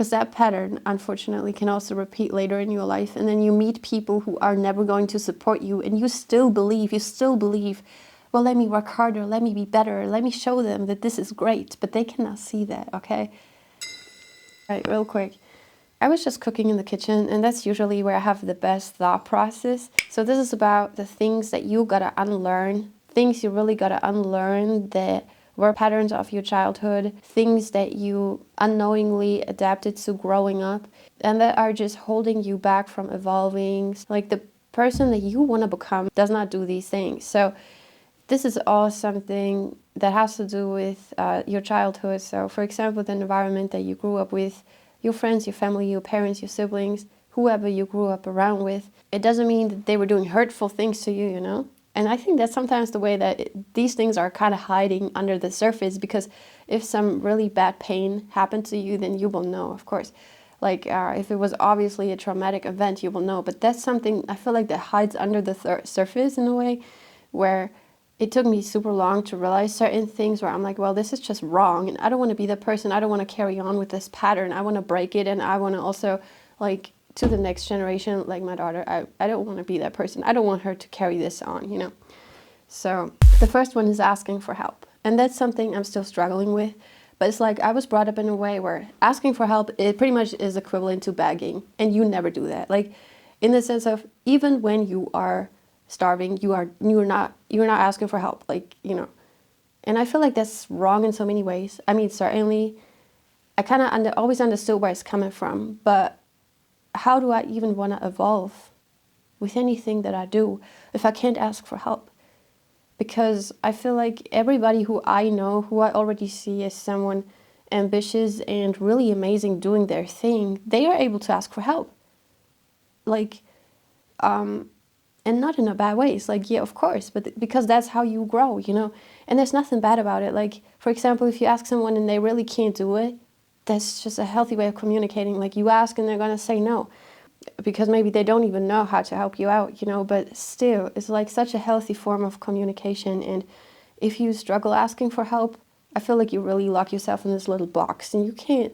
Because that pattern, unfortunately, can also repeat later in your life. And then you meet people who are never going to support you, and you still believe, well, let me work harder, let me be better, let me show them that this is great. But they cannot see that, okay? All right, real quick. I was just cooking in the kitchen, and that's usually where I have the best thought process. So this is about the things that you gotta unlearn, things you really gotta unlearn that were patterns of your childhood, things that you unknowingly adapted to growing up, and that are just holding you back from evolving. Like the person that you want to become does not do these things. So this is all something that has to do with your childhood. So for example, the environment that you grew up with, your friends, your family, your parents, your siblings, whoever you grew up around with. It doesn't mean that they were doing hurtful things to you, you know? And I think that's sometimes the way that these things are kind of hiding under the surface, because if some really bad pain happened to you, then you will know, of course. Like if it was obviously a traumatic event, you will know. But that's something I feel like that hides under the surface in a way, where it took me super long to realize certain things where I'm like, well, this is just wrong. And I don't want to be the person. I don't want to carry on with this pattern. I want to break it. And I want to also, like, to the next generation, like my daughter, I don't want to be that person. I don't want her to carry this on, you know. So the first one is asking for help. And that's something I'm still struggling with. But it's like I was brought up in a way where asking for help, it pretty much is equivalent to begging. And you never do that. Like in the sense of even when you are starving, you're not asking for help, like, you know. And I feel like that's wrong in so many ways. I mean, certainly I kind of always understood where it's coming from, but how do I even want to evolve with anything that I do if I can't ask for help? Because I feel like everybody who I know, who I already see as someone ambitious and really amazing doing their thing, they are able to ask for help. Like, and not in a bad way. It's like, yeah, of course, but because that's how you grow, you know? And there's nothing bad about it. Like, for example, if you ask someone and they really can't do it, that's just a healthy way of communicating. Like, you ask and they're going to say no, because maybe they don't even know how to help you out, you know? But still, it's like such a healthy form of communication. And if you struggle asking for help, I feel like you really lock yourself in this little box, and you can't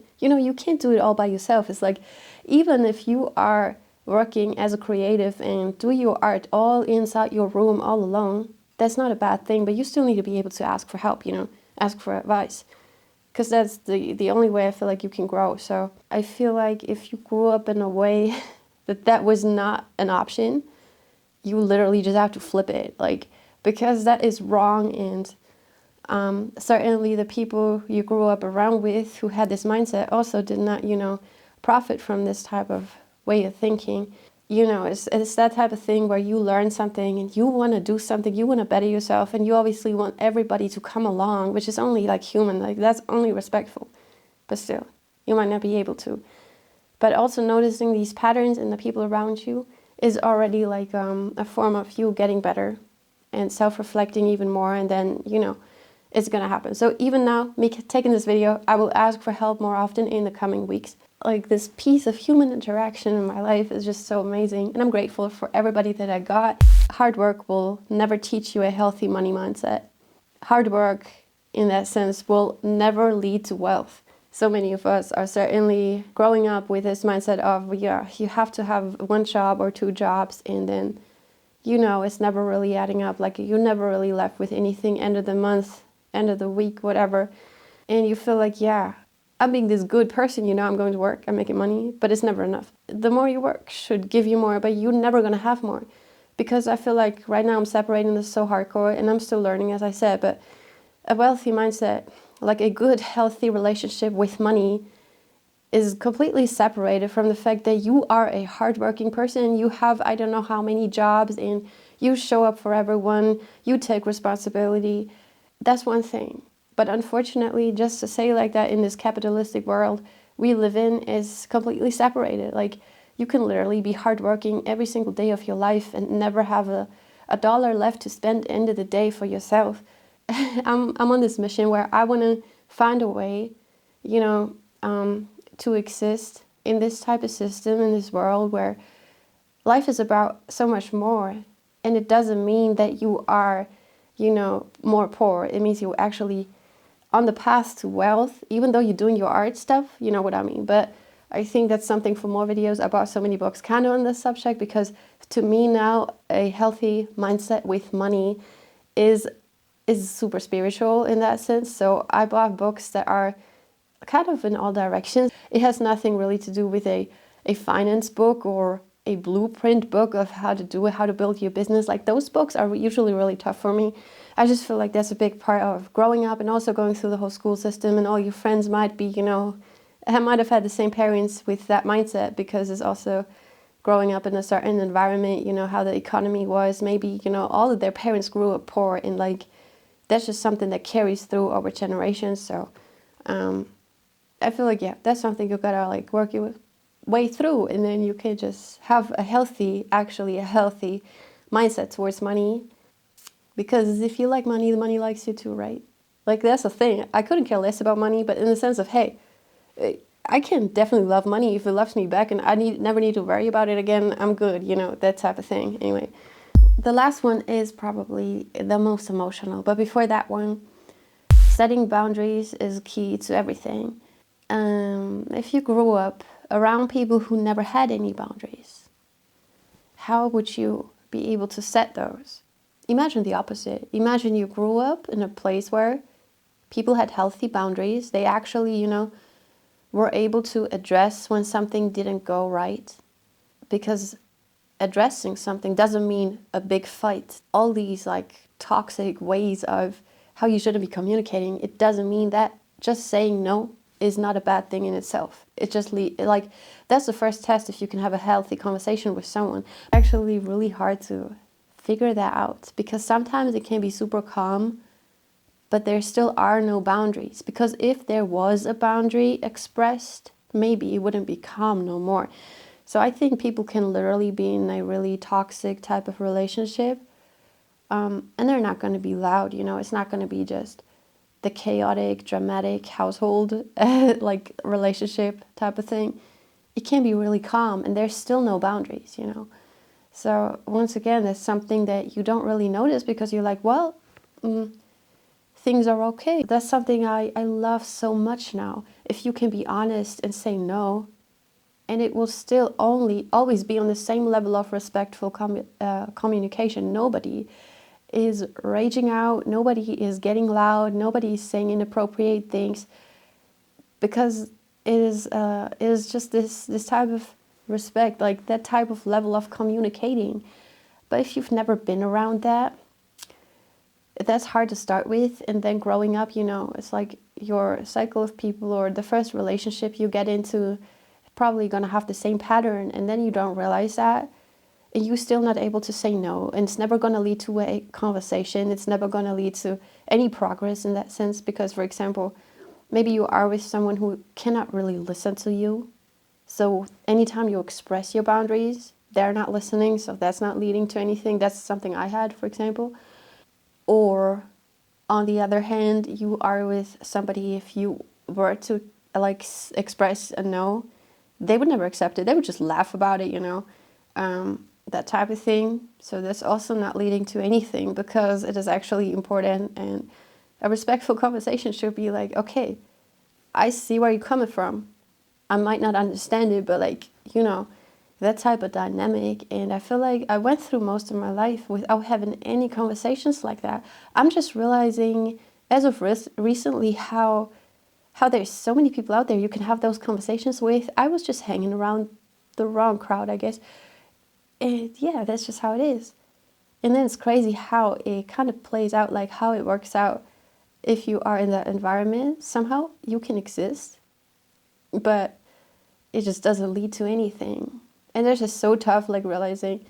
do it all by yourself. It's like, even if you are working as a creative and do your art all inside your room all alone, that's not a bad thing, but you still need to be able to ask for help, you know, ask for advice, because that's the only way I feel like you can grow. So I feel like if you grew up in a way that was not an option, you literally just have to flip it, like, because that is wrong. And certainly the people you grew up around with who had this mindset also did not, you know, profit from this type of way of thinking. You know, it's that type of thing where you learn something and you want to do something, you want to better yourself, and you obviously want everybody to come along, which is only like human, like that's only respectful. But still, you might not be able to. But also noticing these patterns in the people around you is already like a form of you getting better and self-reflecting even more, and then, you know, it's gonna happen. So even now, me taking this video, I will ask for help more often in the coming weeks. Like, this piece of human interaction in my life is just so amazing, and I'm grateful for everybody that I got. Hard work will never teach you a healthy money mindset. Hard work, in that sense, will never lead to wealth. So many of us are certainly growing up with this mindset of, yeah, you have to have one job or two jobs, and then, you know, it's never really adding up. Like, you're never really left with anything end of the month, end of the week, whatever. And you feel like, yeah, I'm being this good person, you know, I'm going to work, I'm making money, but it's never enough. The more you work should give you more, but you're never going to have more. Because I feel like right now I'm separating this so hardcore, and I'm still learning, as I said, but a wealthy mindset, like a good, healthy relationship with money, is completely separated from the fact that you are a hardworking person. You have, I don't know how many jobs, and you show up for everyone, you take responsibility. That's one thing. But unfortunately, just to say like that in this capitalistic world we live in is completely separated. Like, you can literally be hardworking every single day of your life and never have a dollar left to spend at the end of the day for yourself. I'm on this mission where I want to find a way, you know, to exist in this type of system, in this world where life is about so much more. And it doesn't mean that you are, you know, more poor. It means you're actually on the path to wealth, even though you're doing your art stuff, you know what I mean. But I think that's something for more videos. I bought so many books kind of on this subject, because to me now a healthy mindset with money is super spiritual in that sense. So I bought books that are kind of in all directions. It has nothing really to do with a finance book or a blueprint book of how to do it, how to build your business. Like, those books are usually really tough for me. I just feel like that's a big part of growing up, and also going through the whole school system, and all your friends might be, I might have had the same parents with that mindset, because it's also growing up in a certain environment, how the economy was. Maybe, all of their parents grew up poor, and like, that's just something that carries through over generations. So I feel like, yeah, that's something you gotta like work your way through, and then you can just have a healthy mindset towards money. Because if you like money, the money likes you too, right? Like, that's the thing. I couldn't care less about money, but in the sense of, hey, I can definitely love money if it loves me back, and I never need to worry about it again. I'm good, that type of thing. Anyway, the last one is probably the most emotional. But before that one, setting boundaries is key to everything. If you grew up around people who never had any boundaries, how would you be able to set those? Imagine the opposite. Imagine you grew up in a place where people had healthy boundaries. They actually, were able to address when something didn't go right. Because addressing something doesn't mean a big fight. All these like toxic ways of how you shouldn't be communicating, it doesn't mean that. Just saying no is not a bad thing in itself. It just like, that's the first test if you can have a healthy conversation with someone. Actually really hard to figure that out, because sometimes it can be super calm, but there still are no boundaries. Because if there was a boundary expressed, maybe it wouldn't be calm no more. So I think people can literally be in a really toxic type of relationship, and they're not going to be loud, it's not going to be just the chaotic, dramatic household like relationship type of thing. It can be really calm, and there's still no boundaries, So once again, that's something that you don't really notice, because you're like, well, things are okay. That's something I love so much now. If you can be honest and say no, and it will still always be on the same level of respectful communication. Nobody is raging out, nobody is getting loud, nobody is saying inappropriate things, because it is just this type of respect, like that type of level of communicating. But if you've never been around that, that's hard to start with. And then growing up, it's like your cycle of people, or the first relationship you get into, probably gonna have the same pattern, and then you don't realize that, and you're still not able to say no, and it's never gonna lead to a conversation. It's never gonna lead to any progress in that sense. Because, for example, maybe you are with someone who cannot really listen to you. So anytime you express your boundaries, they're not listening, so that's not leading to anything. That's something I had, for example. Or on the other hand, you are with somebody, if you were to like express a no, they would never accept it. They would just laugh about it, that type of thing. So that's also not leading to anything, because it is actually important. And a respectful conversation should be like, okay, I see where you're coming from. I might not understand it, but like, that type of dynamic. And I feel like I went through most of my life without having any conversations like that. I'm just realizing as of recently how there's so many people out there you can have those conversations with. I was just hanging around the wrong crowd, I guess. And yeah, that's just how it is. And then it's crazy how it kind of plays out, like how it works out. If you are in that environment, somehow you can exist, but it just doesn't lead to anything. And it's just so tough, like realizing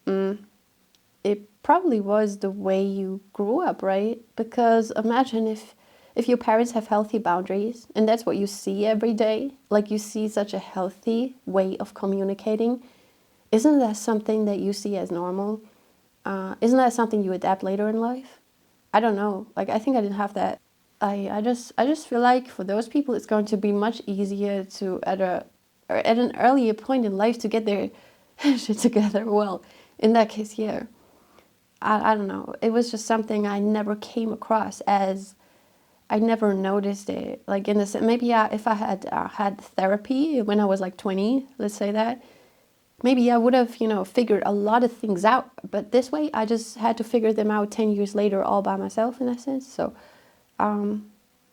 it probably was the way you grew up, right? Because imagine if your parents have healthy boundaries, and that's what you see every day, like you see such a healthy way of communicating, isn't that something that you see as normal? Isn't that something you adapt later in life? I don't know. Like, I think I didn't have that. I just feel like for those people, it's going to be much easier to at an earlier point in life to get their shit together. Well, in that case, yeah. I don't know. It was just something I never came across as I never noticed it. Like in the maybe if I had had therapy when I was like 20, let's say that, maybe I would have, figured a lot of things out. But this way, I just had to figure them out 10 years later all by myself in a sense. So,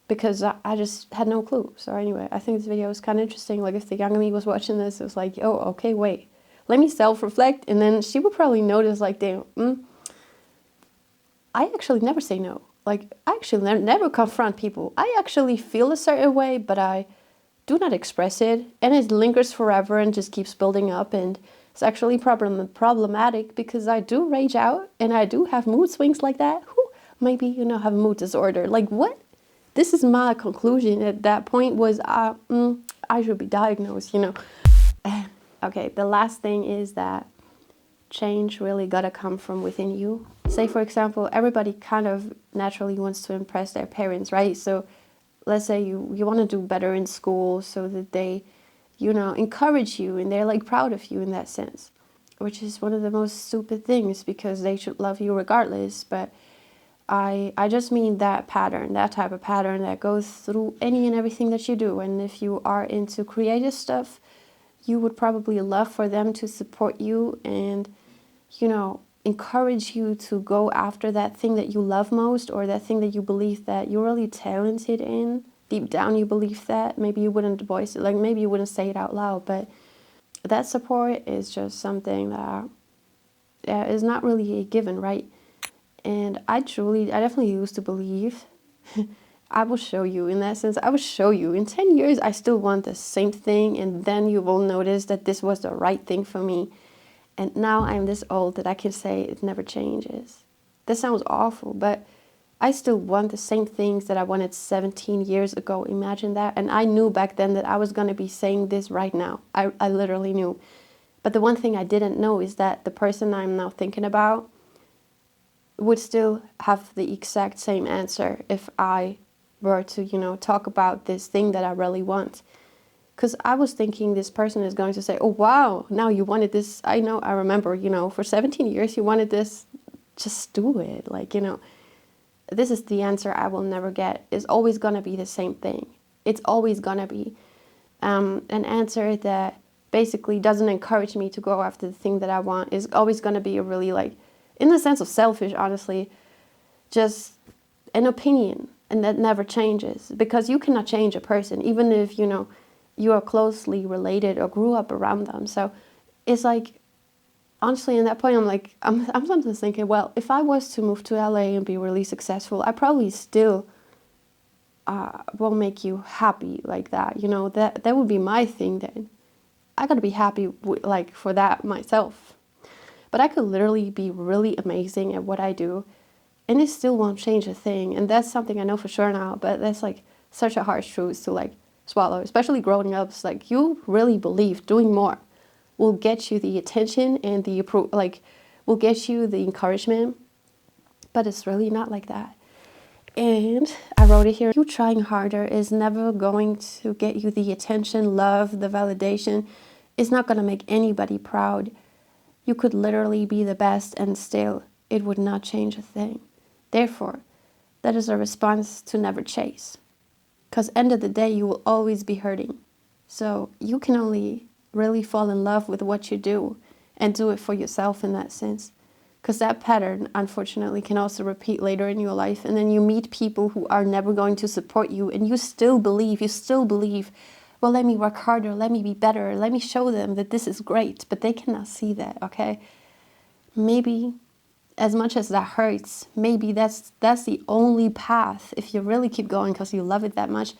because I just had no clue. So anyway, I think this video is kind of interesting. Like if the younger me was watching this, it was like, oh, okay, wait, let me self-reflect. And then she would probably notice like, damn, I actually never say no. Like I actually never confront people. I actually feel a certain way, but I do not express it, and it lingers forever and just keeps building up, and it's actually problematic because I do rage out and I do have mood swings like that. Maybe have a mood disorder. Like what? This is my conclusion at that point was I should be diagnosed. Okay, the last thing is that change really gotta come from within you. Say for example, everybody kind of naturally wants to impress their parents, right? So let's say you want to do better in school so that they, encourage you and they're like proud of you in that sense, which is one of the most stupid things because they should love you regardless. But I just mean that pattern, that type of pattern that goes through any and everything that you do. And if you are into creative stuff, you would probably love for them to support you and, encourage you to go after that thing that you love most or that thing that you believe that you're really talented in. Deep down you believe that. Maybe you wouldn't voice it, like maybe you wouldn't say it out loud, but that support is just something that is not really a given, right? And I definitely used to believe I will show you in that sense. I will show you in 10 years I still want the same thing, and then you will notice that this was the right thing for me. And now I'm this old that I can say it never changes. This sounds awful, but I still want the same things that I wanted 17 years ago. Imagine that. And I knew back then that I was going to be saying this right now. I literally knew. But the one thing I didn't know is that the person I'm now thinking about would still have the exact same answer if I were to, talk about this thing that I really want. Because I was thinking this person is going to say, oh, wow, now you wanted this. I remember, for 17 years you wanted this. Just do it. Like, this is the answer I will never get. It's always going to be the same thing. It's always going to be an answer that basically doesn't encourage me to go after the thing that I want. Is always going to be a really, like, in the sense of selfish, honestly, just an opinion. And that never changes because you cannot change a person, even if, you are closely related or grew up around them. So it's like, honestly, in that point, I'm sometimes thinking, well, if I was to move to LA and be really successful, I probably still will make you happy like that. That would be my thing then. I gotta be happy for that myself. But I could literally be really amazing at what I do and it still won't change a thing. And that's something I know for sure now, but that's like such a harsh truth to swallow, especially growing up. It's like you really believe doing more will get you the attention and the will get you the encouragement, but it's really not like that. And I wrote it here, you trying harder is never going to get you the attention, love, the validation. It's not going to make anybody proud. You could literally be the best and still it would not change a thing. Therefore, that is a response to never chase. Because end of the day, you will always be hurting. So you can only really fall in love with what you do and do it for yourself in that sense. Because that pattern, unfortunately, can also repeat later in your life. And then you meet people who are never going to support you. And you still believe, well, let me work harder, let me be better, let me show them that this is great. But they cannot see that, okay? Maybe, as much as that hurts, maybe that's the only path. If you really keep going because you love it that much,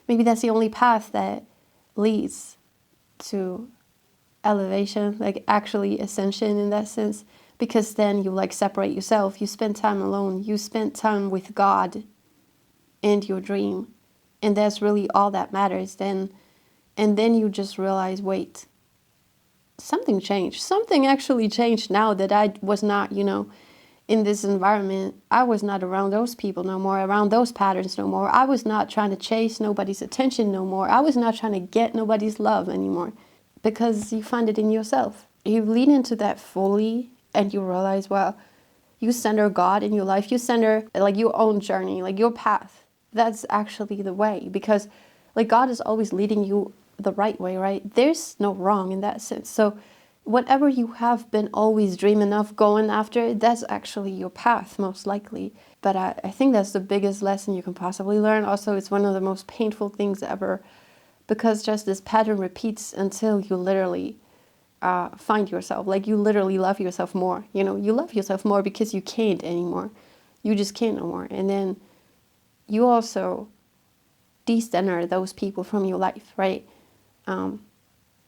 maybe that's the only path that leads to elevation, actually ascension in that sense. Because then you separate yourself, you spend time alone, you spend time with God and your dream. And that's really all that matters then. And then you just realize, wait, something changed. Something actually changed now that I was not, in this environment. I was not around those people no more, around those patterns no more. I was not trying to chase nobody's attention no more. I was not trying to get nobody's love anymore. Because you find it in yourself. You lean into that fully and you realize, well, you center God in your life. You center your own journey, your path. that's actually the way, because like God is always leading you the right way, right? There's no wrong in that sense. So whatever you have been always dreaming of going after, that's actually your path, most likely. But I think that's the biggest lesson you can possibly learn. Also, it's one of the most painful things ever, because just this pattern repeats until you literally find yourself. Like, you literally love yourself more. You know, you love yourself more because you can't anymore. You just can't no more. And then you also decenter those people from your life, right? I'm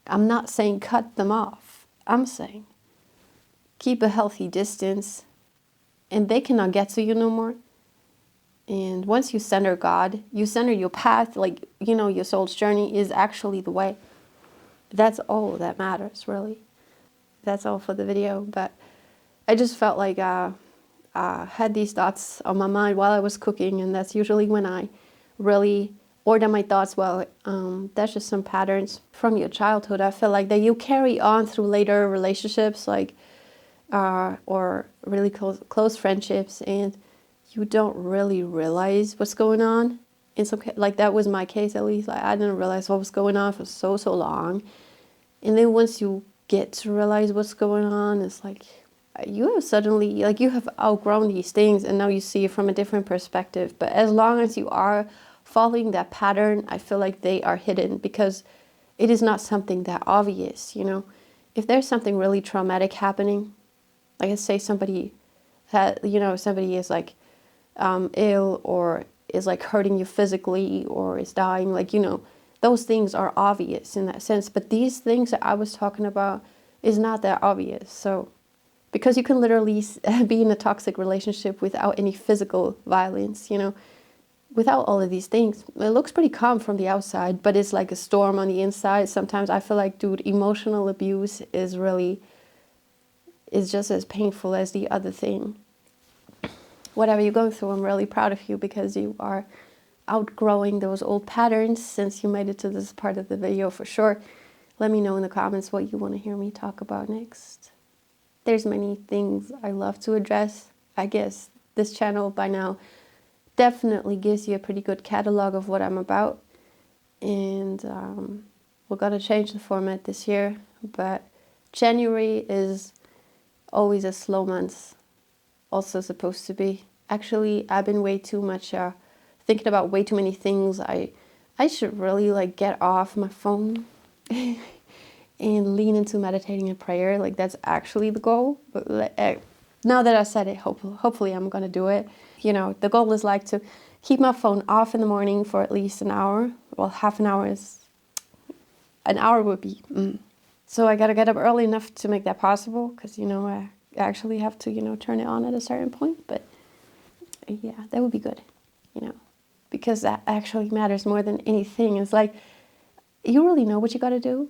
not saying cut them off. I'm saying keep a healthy distance, and they cannot get to you no more. And once you center God, you center your path, like, you know, your soul's journey is actually the way. That's all that matters, really. That's all for the video. But I just felt like I had these thoughts on my mind while I was cooking, and that's usually when I really order my thoughts well. That's just some patterns from your childhood. I feel like that you carry on through later relationships, like or really close friendships, and you don't really realize what's going on. In some like that was my case, at least. Like, I didn't realize what was going on for so long, and then once you get to realize what's going on, it's like you have suddenly, like, you have outgrown these things, and now you see it from a different perspective. But as long as you are following that pattern, I feel like they are hidden, because it is not something that obvious, you know. If there's something really traumatic happening, like, let's say somebody had, you know, somebody is like ill, or is like hurting you physically, or is dying, like, you know, those things are obvious in that sense. But these things that I was talking about is not that obvious. So, because you can literally be in a toxic relationship without any physical violence, you know, without all of these things. It looks pretty calm from the outside, but it's like a storm on the inside. Sometimes I feel like, dude, emotional abuse is just as painful as the other thing. Whatever you're going through, I'm really proud of you, because you are outgrowing those old patterns since you made it to this part of the video, for sure. Let me know in the comments what you want to hear me talk about next. There's many things I love to address. I guess this channel by now definitely gives you a pretty good catalog of what I'm about. And we're going to change the format this year, but January is always a slow month, also supposed to be. Actually, I've been way too much thinking about way too many things. I should really like get off my phone and lean into meditating and prayer. Like, that's actually the goal. But now that I said it, hopefully I'm gonna do it. You know, the goal is like to keep my phone off in the morning for at least an hour. Well, half an hour would be. So I gotta get up early enough to make that possible, because, you know, I actually have to, you know, turn it on at a certain point. But yeah, that would be good, you know, because that actually matters more than anything. It's like, you really know what you gotta do.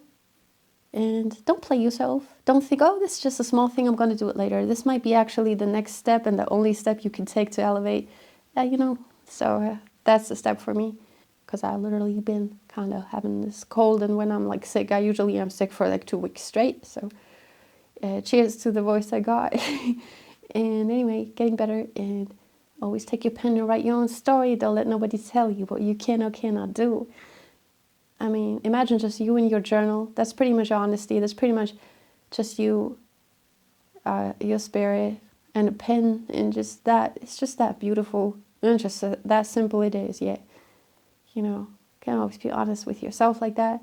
And don't play yourself. Don't think, oh, this is just a small thing, I'm going to do it later. This might be actually the next step and the only step you can take to elevate. You know, so that's the step for me. Because I've literally been kind of having this cold. And when I'm like sick, I usually am sick for like 2 weeks straight. So cheers to the voice I got. And anyway, getting better. And always take your pen and write your own story. Don't let nobody tell you what you can or cannot do. I mean, imagine just you and your journal. That's pretty much honesty. That's pretty much just you, your spirit, and a pen, and just that. It's just that beautiful, and just that simple it is. Yet, you know, can't always be honest with yourself like that.